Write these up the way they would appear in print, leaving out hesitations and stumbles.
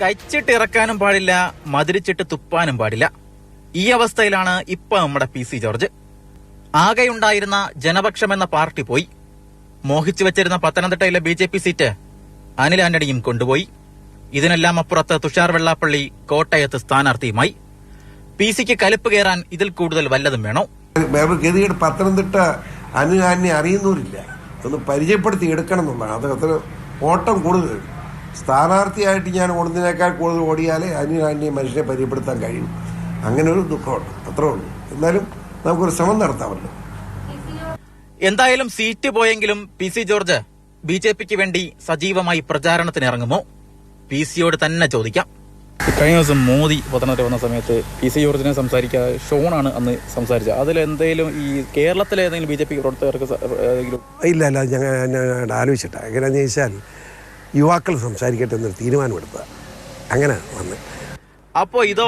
കച്ചിട്ടിറക്കാനും പാടില്ല, മതിരിച്ചിട്ട് തുപ്പാനും പാടില്ല. ഈ അവസ്ഥയിലാണ് ഇപ്പൊ നമ്മുടെ PC ജോർജ്. ആകെയുണ്ടായിരുന്ന ജനപക്ഷം എന്ന പാർട്ടി പോയി. മോഹിച്ചു വെച്ചിരുന്ന പത്തനംതിട്ടയിലെ BJP സീറ്റ് അനിൽ ആന്റണിയും കൊണ്ടുപോയി. ഇതിനെല്ലാം അപ്പുറത്ത് തുഷാർ വെള്ളാപ്പള്ളി കോട്ടയത്ത് സ്ഥാനാർത്ഥിയുമായി. PCക്ക് കലിപ്പ് കയറാൻ ഇതിൽ കൂടുതൽ വല്ലതും വേണോ? വേറൊരു ഗതികേട് പത്തനംതിട്ട അനിൽ ആന്റണി അറിയുന്നവരില്ല, ഒന്ന് പരിചയപ്പെടുത്തി എടുക്കണം എന്നുള്ളതാണ്. അത് അത്ര ഓട്ടം കൂടുതൽ. സ്ഥാനാർത്ഥിയായിട്ട് ഞാൻ ഓടുന്നതിനേക്കാൾ കൂടുതൽ ഓടിയാലേ അനിൽ ആന്റണി മനുഷ്യനെ പരിചയപ്പെടുത്താൻ കഴിയും. അങ്ങനെ ഒരു ദുഃഖമുണ്ട്, അത്രേ ഉള്ളൂ. എന്നാലും നമുക്കൊരു ശ്രമം നടത്താമല്ലോ. എന്തായാലും സീറ്റ് പോയെങ്കിലും PC ജോർജ് BJPക്ക് വേണ്ടി സജീവമായി പ്രചാരണത്തിനിറങ്ങുമോ? PCയോട് തന്നെ ചോദിക്കാം. കഴിഞ്ഞ ദിവസം മോദി പത്തനംതിട്ട വന്ന സമയത്ത് PC ജോർജിനെ സംസാരിക്കാതെ ഷോണാണ് അന്ന് സംസാരിച്ചത്. അതിലെന്തെങ്കിലും ഈ കേരളത്തിലെ ഏതെങ്കിലും BJP പ്രവർത്തകർക്ക് ഇല്ല ഞാൻ ആലോചിച്ചിട്ടാ. എങ്ങനെയാണെന്ന് ചോദിച്ചാൽ യുവാക്കൾ സംസാരിക്കട്ടെ എന്നൊരു തീരുമാനമെടുത്ത അങ്ങനെ വന്ന്. അപ്പോ ഇതോ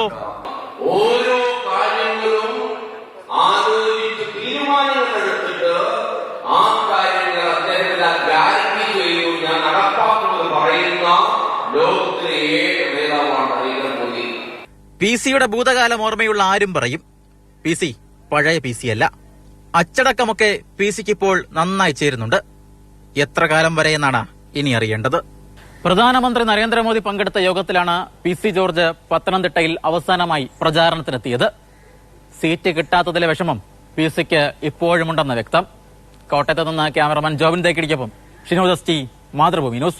ഓരോ കാര്യങ്ങളും ആലോചിച്ച് തീരുമാനങ്ങളെടുത്തിട്ട് ആ കാര്യങ്ങൾ അദ്ദേഹത്തിന് ഗ്യാരണ്ടി ചെയ്തു ഞാൻ നടപ്പാക്കുമെന്ന് പറയുന്ന ലോകത്തിലെ ഏക നേതാവാണ് നരേന്ദ്രമോദി. PCയുടെ ഭൂതകാലം ഓർമ്മയുള്ള ആരും പറയും PC പഴയ PC അല്ല. അച്ചടക്കമൊക്കെ PCക്ക് ഇപ്പോൾ നന്നായി ചേരുന്നുണ്ട്. എത്ര കാലം വരെ എന്നാണ് ഇനി അറിയേണ്ടത്. പ്രധാനമന്ത്രി നരേന്ദ്രമോദി പങ്കെടുത്ത യോഗത്തിലാണ് PC ജോർജ് പത്തനംതിട്ടയിൽ അവസാനമായി പ്രചാരണത്തിനെത്തിയത്. സീറ്റ് കിട്ടാത്തതിലെ വിഷമം PCക്ക് ഇപ്പോഴുമുണ്ടെന്ന് വ്യക്തം. കോട്ടയത്ത് നിന്ന് ക്യാമറമാൻ ജോബിൻ തേക്കിടിക്കൊപ്പം ഷിനോദ് ST, മാതൃഭൂമി ന്യൂസ്.